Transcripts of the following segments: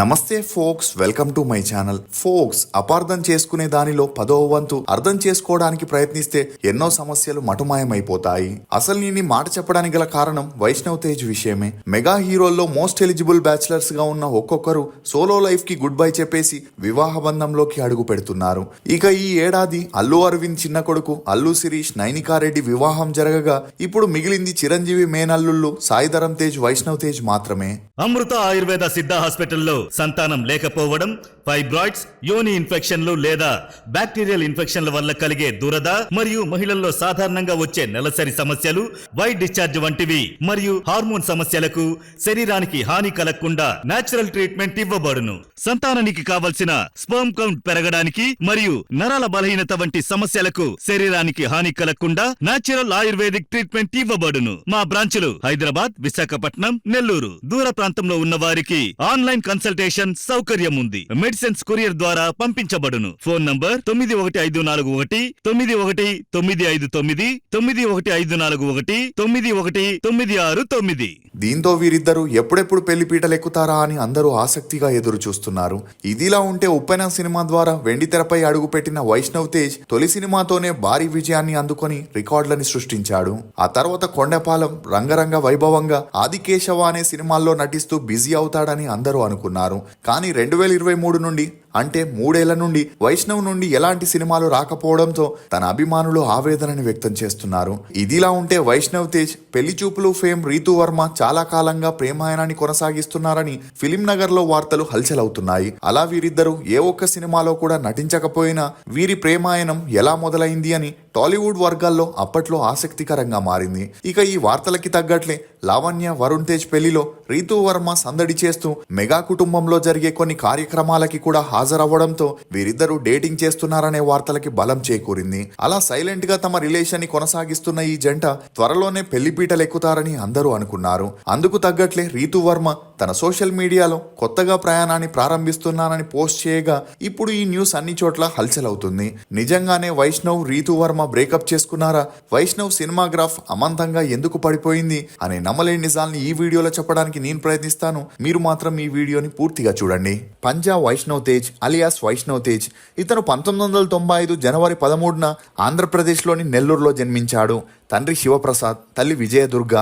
నమస్తే folks, welcome to my channel. Folks, అపార్థం చేసుకునే దానిలో 10వ వంతు అర్థం చేసుకోవడానికి ప్రయత్నిస్తే ఎన్నో సమస్యలు మటుమాయమైపోతాయి. అసలు నేను ఈ మాట చెప్పడానికి గల కారణం వైష్ణవ్ తేజ్ విషయమే. మెగా హీరోల్లో మోస్ట్ ఎలిజిబుల్ బ్యాచిలర్స్ గా ఉన్న ఒక్కొక్కరు సోలో లైఫ్ కి గుడ్ బై చెప్పేసి వివాహ బంధంలోకి అడుగు పెడుతున్నారు. ఇక ఈ ఏడాది అల్లు అరవింద్ చిన్న కొడుకు అల్లు శిరీష్ నైనికారెడ్డి వివాహం జరగగా ఇప్పుడు మిగిలింది చిరంజీవి మేనల్లుళ్ళు సాయిధరం తేజ్, వైష్ణవ్ తేజ్ మాత్రమే. అమృత ఆయుర్వేద సిద్ధ హాస్పిటల్లో సంతానం లేకపోవడం, ఫైబ్రాయిడ్స్, యోని ఇన్ఫెక్షన్లు లేదా బ్యాక్టీరియల్ ఇన్ఫెక్షన్ల వల్ల కలిగే దురద మరియు మహిళల్లో సాధారణంగా వచ్చే నెలసరి సమస్యలు, వైట్ డిశ్చార్జ్ వంటివి మరియు హార్మోన్ సమస్యలకు శరీరానికి హాని కలగకుండా నేచురల్ ట్రీట్మెంట్ ఇవ్వబడును. సంతానానికి కావలసిన స్పర్మ్ కౌంట్ పెరగడానికి మరియు నరాల బలహీనత వంటి సమస్యలకు శరీరానికి హాని కలగకుండా నేచురల్ ఆయుర్వేదిక్ ట్రీట్మెంట్ ఇవ్వబడును. మా బ్రాంచులు హైదరాబాద్, విశాఖపట్నం, నెల్లూరు. దూర ప్రాంతంలో ఉన్న వారికి ఆన్లైన్ కన్సల్టేషన్ సౌకర్యం ఉంది. మెడిసిన్స్ కొరియర్ ద్వారా పంపించబడును. Phone number 9151919959 9154191969. దీంతో వీరిద్దరూ ఎప్పుడెప్పుడు పెళ్లి పీటలు ఎక్కుతారా అని అందరూ ఆసక్తిగా ఎదురు చూస్తున్నారు. ఇదిలా ఉంటే ఉప్పెన సినిమా ద్వారా వెండి తెరపై అడుగుపెట్టిన వైష్ణవ్ తేజ్ తొలి సినిమాతోనే భారీ విజయాన్ని అందుకొని రికార్డులని సృష్టించాడు. ఆ తర్వాత కొండపాలెం, రంగరంగ వైభవంగా, ఆదికేశవ అనే సినిమాల్లో నటిస్తూ బిజీ అవుతాడని అందరూ అనుకున్నారు. కానీ 2023 నుండి అంటే 3 ఏళ్ల నుండి వైష్ణవ్ నుండి ఎలాంటి సినిమాలు రాకపోవడంతో తన అభిమానులు ఆవేదనని వ్యక్తం చేస్తున్నారు. ఇదిలా ఉంటే వైష్ణవ్ తేజ్ పెళ్లి చూపులు ఫేమ్ రీతూ వర్మ చాలా కాలంగా ప్రేమాయణాన్ని కొనసాగిస్తున్నారని ఫిలిం నగర్ లో వార్తలు హల్చల్ అవుతున్నాయి. అలా వీరిద్దరూ ఏ ఒక్క సినిమాలో కూడా నటించకపోయినా వీరి ప్రేమాయణం ఎలా మొదలైంది అని టాలీవుడ్ వర్గాల్లో అప్పట్లో ఆసక్తికరంగా మారింది. ఇక ఈ వార్తలకి తగ్గట్లే లావణ్య, వరుణ్ తేజ్ పెళ్లిలో రీతూ వర్మ సందడి చేస్తూ మెగా కుటుంబంలో జరిగే కొన్ని కార్యక్రమాలకి కూడా హాజరవ్వడంతో వీరిద్దరూ డేటింగ్ చేస్తున్నారనే వార్తలకి బలం చేకూరింది. అలా సైలెంట్ గా తమ రిలేషన్ ని కొనసాగిస్తున్న ఈ జంట త్వరలోనే పెళ్లిపీటలు ఎక్కుతారని అందరూ అనుకున్నారు. అందుకు తగ్గట్లే రీతూ వర్మ తన సోషల్ మీడియాలో కొత్తగా ప్రయాణాన్ని ప్రారంభిస్తున్నానని పోస్ట్ చేయగా ఇప్పుడు ఈ న్యూస్ అన్ని చోట్ల హల్చల్ అవుతుంది. నిజంగానే వైష్ణవ్, రీతూ వర్మ బ్రేకప్ చేసుకున్నారా? వైష్ణవ్ సినిమాగ్రాఫ్ అమంతంగా ఎందుకు పడిపోయింది అనే నమ్మలేని నిజాల్ని ఈ వీడియోలో చెప్పడానికి నేను ప్రయత్నిస్తాను. మీరు మాత్రం ఈ వీడియోని పూర్తిగా చూడండి. పంజా వైష్ణవ్ తేజ్ అలియాస్ వైష్ణవ్ తేజ్. ఇతను 1995 జనవరి 13న ఆంధ్రప్రదేశ్లోని నెల్లూరులో జన్మించాడు. తండ్రి శివప్రసాద్, తల్లి విజయదుర్గ.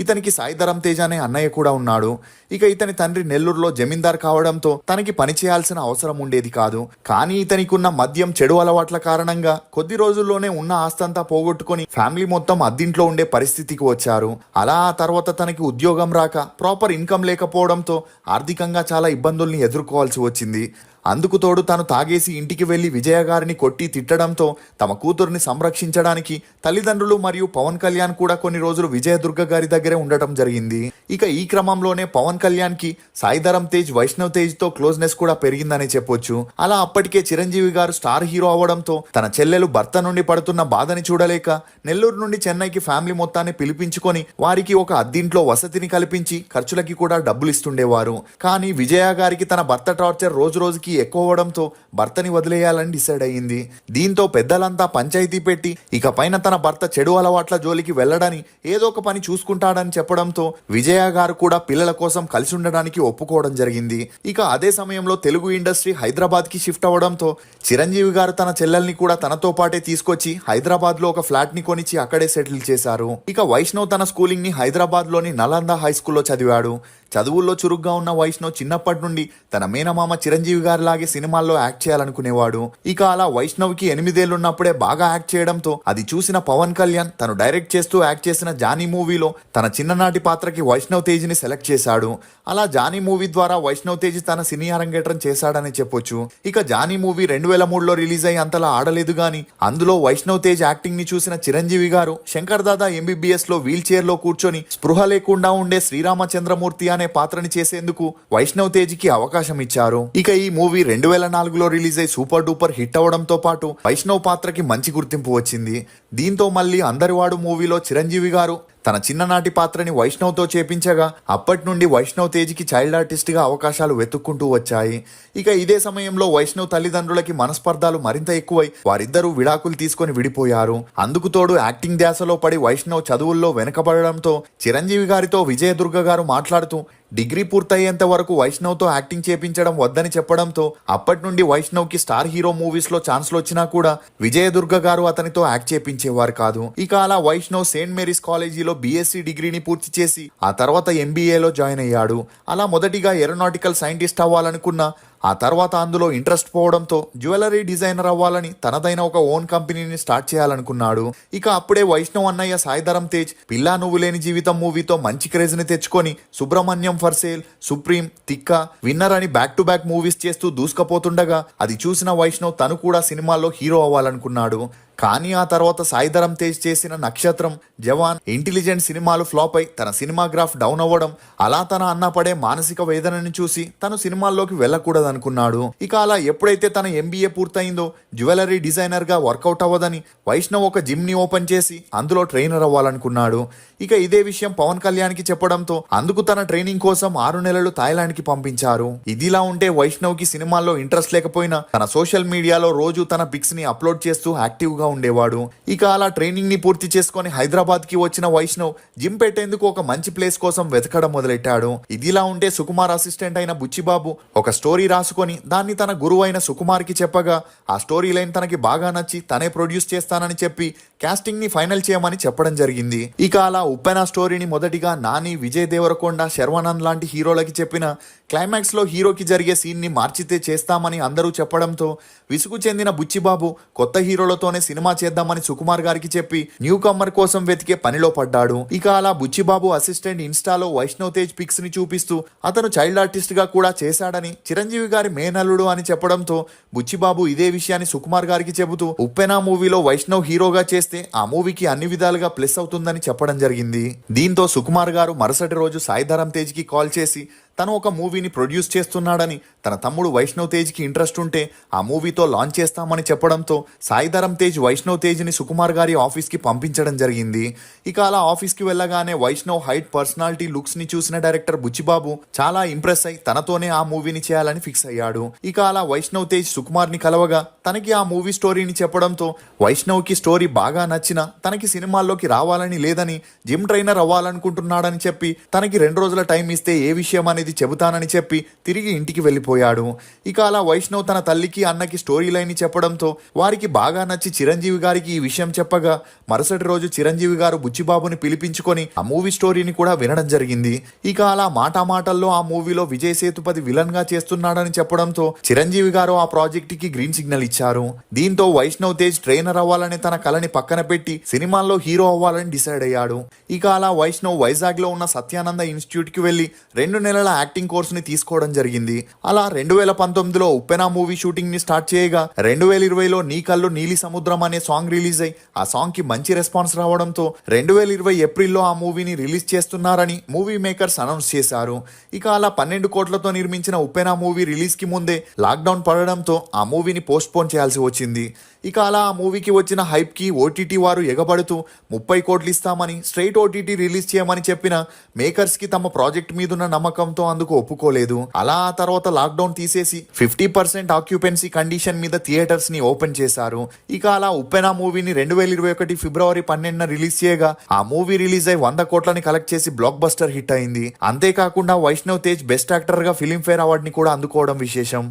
ఇతనికి సాయిధరం తేజ్ అనే అన్నయ్య కూడా ఉన్నాడు. ఇక ఇతని తండ్రి నెల్లూరులో జమీందార్ కావడంతో తనకి పని చేయాల్సిన అవసరం ఉండేది కాదు. కానీ ఇతనికి ఉన్న మద్యం, చెడు అలవాట్ల కారణంగా కొద్ది రోజుల్లోనే ఉన్న ఆస్తంతా పోగొట్టుకుని ఫ్యామిలీ మొత్తం అద్దింట్లో ఉండే పరిస్థితికి వచ్చారు. అలా ఆ తర్వాత తనకి ఉద్యోగం రాక, ప్రాపర్ ఇన్కమ్ లేకపోవడంతో ఆర్థికంగా చాలా ఇబ్బందుల్ని ఎదుర్కోవాల్సి వచ్చింది. అందుకు తోడు తాను తాగేసి ఇంటికి వెళ్లి విజయ గారిని కొట్టి తిట్టడంతో తమ కూతుర్ని సంరక్షించడానికి తల్లిదండ్రులు మరియు పవన్ కళ్యాణ్ కూడా కొన్ని రోజులు విజయదుర్గ గారి దగ్గరే ఉండటం జరిగింది. ఇక ఈ క్రమంలోనే పవన్ కళ్యాణ్ కి సాయిధరం తేజ్, వైష్ణవ్ తేజ్ తో క్లోజ్నెస్ కూడా పెరిగిందని చెప్పొచ్చు. అలా అప్పటికే చిరంజీవి గారు స్టార్ హీరో అవడంతో తన చెల్లెలు భర్త నుండి పడుతున్న బాధని చూడలేక నెల్లూరు నుండి చెన్నైకి ఫ్యామిలీ మొత్తాన్ని పిలిపించుకొని వారికి ఒక అద్దింట్లో వసతిని కల్పించి ఖర్చులకి కూడా డబ్బులు ఇస్తుండేవారు. కానీ విజయ గారికి తన భర్త టార్చర్ రోజు రోజుకి ఎక్కువ అవడంతో భర్తని వదిలేయాలని డిసైడ్ అయ్యింది. దీంతో పెద్దలంతా పంచాయతీ పెట్టి ఇక పైన తన భర్త చెడు అలవాట్ల జోలికి వెళ్ళడని, ఏదో ఒక పని చూసుకుంటాడని చెప్పడంతో విజయ గారు కూడా పిల్లల కోసం కలిసి ఉండడానికి ఒప్పుకోవడం జరిగింది. ఇక అదే సమయంలో తెలుగు ఇండస్ట్రీ హైదరాబాద్ కి షిఫ్ట్ అవడంతో చిరంజీవి గారు తన చెల్లెల్ని కూడా తనతో పాటే తీసుకొచ్చి హైదరాబాద్ లో ఒక ఫ్లాట్ ని కొనిచ్చి అక్కడే సెటిల్ చేశారు. ఇక వైష్ణవ్ తన స్కూలింగ్ ని హైదరాబాద్ లోని నలంద హై స్కూల్లో చదివాడు. చదువుల్లో చురుగ్గా ఉన్న వైష్ణవ్ చిన్నప్పటి నుండి తన మేనమామ చిరంజీవి గారి లాగే సినిమాల్లో యాక్ట్ చేయాలనుకునేవాడు. ఇక అలా వైష్ణవ్ కి 8 ఏళ్లున్నప్పుడే బాగా యాక్ట్ చేయడంతో అది చూసిన పవన్ కళ్యాణ్ తను డైరెక్ట్ చేస్తూ యాక్ట్ చేసిన జానీ మూవీలో తన చిన్ననాటి పాత్రకి వైష్ణవ్ తేజ్ ని సెలెక్ట్ చేశాడు. అలా జానీ మూవీ ద్వారా వైష్ణవ్ తేజ్ తన సినీ అరంగేట్రం చేశాడని చెప్పొచ్చు. ఇక జానీ మూవీ 2003లో రిలీజ్ అయ్యి అంతలా ఆడలేదు గాని అందులో వైష్ణవ్ తేజ్ యాక్టింగ్ ని చూసిన చిరంజీవి గారు శంకర్ దాదా MBBS లో వీల్ చైర్ లో కూర్చొని స్పృహ లేకుండా ఉండే శ్రీరామచంద్రమూర్తి అనే పాత్రని చేసేందుకు వైష్ణవ్ తేజ్ కి అవకాశం ఇచ్చారు. ఇక ఈ మూవీ 2004లో రిలీజ్ అయి సూపర్ డూపర్ హిట్ అవడంతో పాటు వైష్ణవ్ పాత్రకి మంచి గుర్తింపు వచ్చింది. దీంతో మళ్ళీ అందరివాడు మూవీలో చిరంజీవి గారు తన చిన్ననాటి పాత్రని వైష్ణవ్ తో చేపించగా అప్పటి నుండి వైష్ణవ్ తేజ్ కి చైల్డ్ ఆర్టిస్ట్ గా అవకాశాలు వెతుక్కుంటూ వచ్చాయి. ఇక ఇదే సమయంలో వైష్ణవ్ తల్లిదండ్రులకి మనస్పర్ధాలు మరింత ఎక్కువై వారిద్దరూ విడాకులు తీసుకొని విడిపోయారు. అందుకు తోడు యాక్టింగ్ ధ్యాసలో పడి వైష్ణవ్ చదువుల్లో వెనకబడడంతో చిరంజీవి గారితో విజయదుర్గ గారు మాట్లాడుతూ డిగ్రీ పూర్తయ్యేంత వరకు వైష్ణవ్తో యాక్టింగ్ చేపించడం వద్దని చెప్పడంతో అప్పటి నుండి వైష్ణవ్కి స్టార్ హీరో మూవీస్ లో ఛాన్స్లు వచ్చినా కూడా విజయదుర్గ గారు అతనితో యాక్ట్ చేపించేవారు కాదు. ఇక అలా వైష్ణవ్ సెయింట్ మేరీస్ కాలేజీలో బీఎస్సీ డిగ్రీని పూర్తి చేసి ఆ తర్వాత ఎంబీఏలో జాయిన్ అయ్యాడు. అలా మొదటిగా ఏరోనాటికల్ సైంటిస్ట్ అవ్వాలనుకున్న ఆ తర్వాత అందులో ఇంట్రెస్ట్ పోవడంతో జ్యువెలరీ డిజైనర్ అవ్వాలని తనదైన ఒక ఓన్ కంపెనీని స్టార్ట్ చేయాలనుకున్నాడు. ఇక అప్పుడే వైష్ణవ్ అన్నయ్య సాయిధరం తేజ్ పిల్లా నువ్వు లేని జీవితం మూవీతో మంచి క్రేజ్ ని తెచ్చుకొని సుబ్రహ్మణ్యం ఫర్ సేల్, సుప్రీం, తిక్క, విన్నర్ అని బ్యాక్ టు బ్యాక్ మూవీస్ చేస్తూ దూసుకుపోతుండగా అది చూసిన వైష్ణవ్ తను కూడా సినిమాల్లో హీరో అవ్వాలనుకున్నాడు. కానీ ఆ తర్వాత సాయిధరం తేజ్ చేసిన నక్షత్రం, జవాన్, ఇంటెలిజెంట్ సినిమాలు ఫ్లాప్ అయి తన సినిమా గ్రాఫ్ డౌన్ అవ్వడం, అలా తన అన్న పడే మానసిక వేదనని చూసి తను సినిమాల్లోకి వెళ్ళకూడదనుకున్నాడు. ఇక అలా ఎప్పుడైతే తన ఎంబీఏ పూర్తయిందో జ్యువెలరీ డిజైనర్ గా వర్కౌట్ అవ్వదని వైష్ణవ్ ఒక జిమ్ ని ఓపెన్ చేసి అందులో ట్రైనర్ అవ్వాలనుకున్నాడు. ఇక ఇదే విషయం పవన్ కళ్యాణ్ కి చెప్పడంతో అందుకు తన ట్రైనింగ్ కోసం 6 నెలలు థాయిలాండ్ కి పంపించారు. ఇదిలా ఉంటే వైష్ణవ్ కి సినిమాల్లో ఇంట్రెస్ట్ లేకపోయినా తన సోషల్ మీడియాలో రోజు తన పిక్స్ ని అప్లోడ్ చేస్తూ యాక్టివ్ గా ఉండేవాడు. ఇక అలా ట్రైనింగ్ ని పూర్తి చేసుకుని హైదరాబాద్ కి వచ్చిన వైష్ణవ్ జిమ్ పెట్టేందుకు ఒక మంచి ప్లేస్ కోసం వెతకడం మొదలెట్టాడు. ఇదిలా ఉంటే సుకుమార్ అసిస్టెంట్ అయిన బుచ్చిబాబు ఒక స్టోరీ రాసుకొని దాన్ని తన గురువు అయిన సుకుమార్ కి చెప్పగా ఆ స్టోరీ లైన్ తనకి బాగా నచ్చి తనే ప్రొడ్యూస్ చేస్తానని చెప్పి కాస్టింగ్ ని ఫైనల్ చేయమని చెప్పడం జరిగింది. ఇక అలా ఉప్పెన స్టోరీని మొదటిగా నాని, విజయ్ దేవరకొండ, శర్వానంద్ లాంటి హీరోలకి చెప్పిన క్లైమాక్స్ లో హీరోకి జరిగే సీన్ ని మార్చితే చేస్తామని అందరూ చెప్పడంతో విసుగు చెందిన బుచ్చిబాబు కొత్త హీరోలతోనే సినిమా చేద్దామని సుకుమార్ గారికి చెప్పి న్యూ కమ్మర్ కోసం వెతికే పనిలో పడ్డాడు. ఇక అలా బుచ్చిబాబు అసిస్టెంట్ ఇన్స్టాలో వైష్ణవ్ తేజ్ పిక్స్ ని చూపిస్తూ అతను చైల్డ్ ఆర్టిస్ట్ గా కూడా చేశాడని, చిరంజీవి గారి మేనల్లుడు అని చెప్పడంతో బుచ్చిబాబు ఇదే విషయాన్ని సుకుమార్ గారికి చెబుతూ ఉప్పెన మూవీలో వైష్ణవ్ హీరోగా చేస్తే ఆ మూవీకి అన్ని విధాలుగా ప్లస్ అవుతుందని చెప్పడం జరిగింది. దీంతో సుకుమార్ గారు మరుసటి రోజు సాయిధరం తేజ్ కి కాల్ చేసి తను ఒక మూవీని ప్రొడ్యూస్ చేస్తున్నాడని, తన తమ్ముడు వైష్ణవ్ తేజ్కి ఇంట్రెస్ట్ ఉంటే ఆ మూవీతో లాంచ్ చేస్తామని చెప్పడంతో సాయిధరం తేజ్ వైష్ణవ్ తేజ్ని సుకుమార్ గారి ఆఫీస్కి పంపించడం జరిగింది. ఇక అలా ఆఫీస్కి వెళ్ళగానే వైష్ణవ్ హైట్, పర్సనాలిటీ, లుక్స్ ని చూసిన డైరెక్టర్ బుచ్చిబాబు చాలా ఇంప్రెస్ అయి తనతోనే ఆ మూవీని చేయాలని ఫిక్స్ అయ్యాడు. ఇక అలా వైష్ణవ్ తేజ్ సుకుమార్ ని కలవగా తనకి ఆ మూవీ స్టోరీని చెప్పడంతో వైష్ణవ్ కి స్టోరీ బాగా నచ్చినా తనకి సినిమాల్లోకి రావాలని లేదని, జిమ్ ట్రైనర్ అవ్వాలనుకుంటున్నాడని చెప్పి తనకి 2 రోజుల టైం ఇస్తే ఏ విషయం అనేది చెబుతానని చెప్పి తిరిగి ఇంటికి వెళ్ళిపోయాడు. ఇక అలా వైష్ణవ్ తన తల్లికి, అన్నకి స్టోరీ లైన్ ని చెప్పడంతో వారికి బాగా నచ్చి చిరంజీవి గారికి ఈ విషయం చెప్పగా మరుసటి రోజు చిరంజీవి గారు బుచ్చిబాబుని పిలిపించుకొని ఆ మూవీ స్టోరీని కూడా వినడం జరిగింది. ఇక అలా మాటల్లో ఆ మూవీలో విజయ్ సేతుపతి విలన్ గా చేస్తున్నాడని చెప్పడంతో చిరంజీవి గారు ఆ ప్రాజెక్ట్ కి గ్రీన్ సిగ్నల్ ఇచ్చారు. దీంతో వైష్ణవ్ తేజ్ ట్రైనర్ అవ్వాలనే తన కలని పక్కన పెట్టి సినిమాల్లో హీరో అవ్వాలని డిసైడ్ అయ్యాడు. ఇక అలా వైష్ణవ్ వైజాగ్ లో ఉన్న సత్యానంద ఇన్స్టిట్యూట్ కి వెళ్లి 2 నెలల యాక్టింగ్ కోర్స్ ని తీసుకోవడం జరిగింది. అలా 2019లో ఉప్పెన మూవీ షూటింగ్ ని స్టార్ట్ చేయగా 2020లో నీ కళ్ళు నీలి సముద్రం అనే సాంగ్ రిలీజ్ అయి ఆ సాంగ్ కి మంచి రెస్పాన్స్ రావడంతో 2020 ఏప్రిల్లో ఆ మూవీని రిలీజ్ చేస్తున్నారని మూవీ మేకర్స్ అనౌన్స్ చేశారు. ఇక అలా 12 కోట్లతో నిర్మించిన ఉప్పెన మూవీ రిలీజ్ కి ముందే లాక్డౌన్ పడడంతో ఆ మూవీని పోస్ట్ పోన్ చేయాల్సి వచ్చింది. ఇక అలా ఆ మూవీకి వచ్చిన హైప్ కి ఓటీటీ వారు ఎగబడుతూ 30 కోట్లు ఇస్తామని, స్ట్రైట్ ఓటీటీ రిలీజ్ చేయమని చెప్పిన మేకర్స్ కి తమ ప్రాజెక్ట్ మీదున్న నమ్మకంతో అందుకు ఒప్పుకోలేదు. అలా ఆ తర్వాత లాక్డౌన్ తీసేసి 50% ఆక్యుపెన్సీ కండిషన్ మీద థియేటర్స్ ని ఓపెన్ చేశారు. ఇక అలా ఉప్పెన మూవీని 2021 ఫిబ్రవరి 12న రిలీజ్ చేయగా ఆ మూవీ రిలీజ్ అయి 100 కోట్లని కలెక్ట్ చేసి బ్లాక్ బస్టర్ హిట్ అయింది. అంతేకాకుండా వైష్ణవ్ తేజ్ బెస్ట్ యాక్టర్ గా ఫిలింఫేర్ అవార్డ్ ని కూడా అందుకోవడం విశేషం.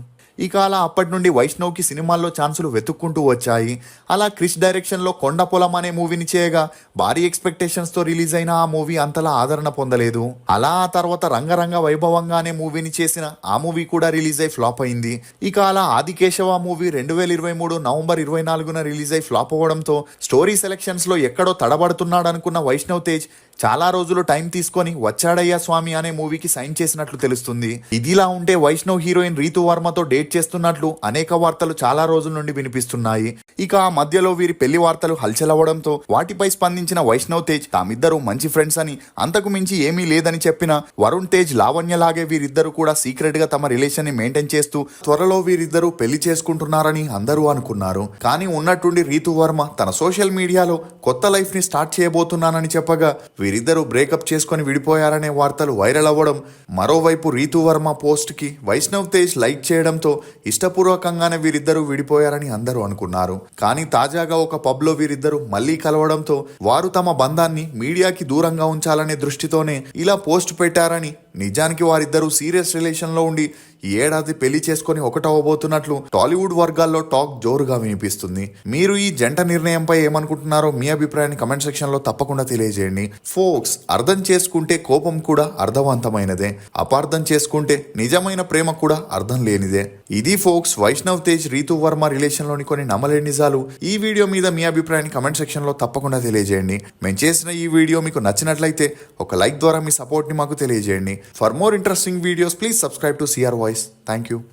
ఇక అలా అప్పటి నుండి వైష్ణవ్ కి సినిమాల్లో ఛాన్సులు వెతుక్కుంటూ వచ్చాయి. అలా క్రిష్ డైరెక్షన్ లో కొండ పొలం అనే మూవీని చేయగా భారీ ఎక్స్పెక్టేషన్స్ తో రిలీజ్ అయిన ఆ మూవీ అంతలా ఆదరణ పొందలేదు. అలా ఆ తర్వాత రంగరంగ వైభవంగా అనే మూవీని చేసిన ఆ మూవీ కూడా రిలీజ్ అయి ఫ్లాప్ అయింది. ఇక అలా ఆదికేశవ మూవీ 2023 నవంబర్ 24న రిలీజ్ అయి ఫ్లాప్ అవ్వడంతో స్టోరీ సెలెక్షన్స్ లో ఎక్కడో తడబడుతున్నాడు అనుకున్న వైష్ణవ్ తేజ్ చాలా రోజులు టైం తీసుకొని వచ్చాడయ్యా స్వామి అనే మూవీకి సైన్ చేసినట్లు తెలుస్తుంది. ఇదిలా ఉంటే వైష్ణవ్ హీరోయిన్ రీతు వర్మతో డేట్ చేస్తున్నట్లు అనేక వార్తలు చాలా రోజుల నుండి వినిపిస్తున్నాయి. ఇక ఆ మధ్యలో వీరి పెళ్లి వార్తలు హల్చల్ అవ్వడంతో వాటిపై స్పందించిన వైష్ణవ్ తేజ్ తామిద్దరూ మంచి ఫ్రెండ్స్ అని, అంతకు మించి ఏమీ లేదని చెప్పిన వరుణ్ తేజ్, లావణ్యలాగే వీరిద్దరూ కూడా సీక్రెట్ గా తమ రిలేషన్ ని మెయింటైన్ చేస్తూ త్వరలో వీరిద్దరూ పెళ్లి చేసుకుంటున్నారని అందరూ అనుకున్నారు. కానీ ఉన్నట్టుండి రీతు వర్మ తన సోషల్ మీడియాలో కొత్త లైఫ్ ని స్టార్ట్ చేయబోతున్నానని చెప్పగా వీరిద్దరూ బ్రేకప్ చేసుకుని విడిపోయారనే వార్తలు వైరల్ అవ్వడం, మరోవైపు రీతు వర్మ పోస్ట్ కి వైష్ణవ్ తేజ్ లైక్ చేయడంతో ఇష్టపూర్వకంగానే వీరిద్దరూ విడిపోయారని అందరూ అనుకున్నారు. కానీ తాజాగా ఒక పబ్ లో వీరిద్దరూ మళ్లీ కలవడంతో వారు తమ బంధాన్ని మీడియాకి దూరంగా ఉంచాలనే దృష్టితోనే ఇలా పోస్ట్ పెట్టారని నిజానికి వారిద్దరూ సీరియస్ రిలేషన్ లో ఉండి ఈ ఏడాది పెళ్లి చేసుకొని ఒకటవబోతున్నట్లు టాలీవుడ్ వర్గాల్లో టాక్ జోరుగా వినిపిస్తుంది. మీరు ఈ జంట నిర్ణయంపై ఏమనుకుంటున్నారో మీ అభిప్రాయాన్ని కమెంట్ సెక్షన్ లో తప్పకుండా తెలియజేయండి. ఫోక్స్, అర్థం చేసుకుంటే కోపం కూడా అర్థవంతమైనదే, అపార్థం చేసుకుంటే నిజమైన ప్రేమ కూడా అర్థం లేనిదే. ఇది ఫోక్స్, వైష్ణవ్ తేజ్, రీతు వర్మ రిలేషన్ లోని కొన్ని నమ్మలేని నిజాలు. ఈ వీడియో మీద మీ అభిప్రాయాన్ని కమెంట్ సెక్షన్ లో తప్పకుండా తెలియజేయండి. మేము చేసిన ఈ వీడియో మీకు నచ్చినట్లయితే ఒక లైక్ ద్వారా మీ సపోర్ట్ ని మాకు తెలియజేయండి. For more interesting videos please subscribe to CR voice. Thank you.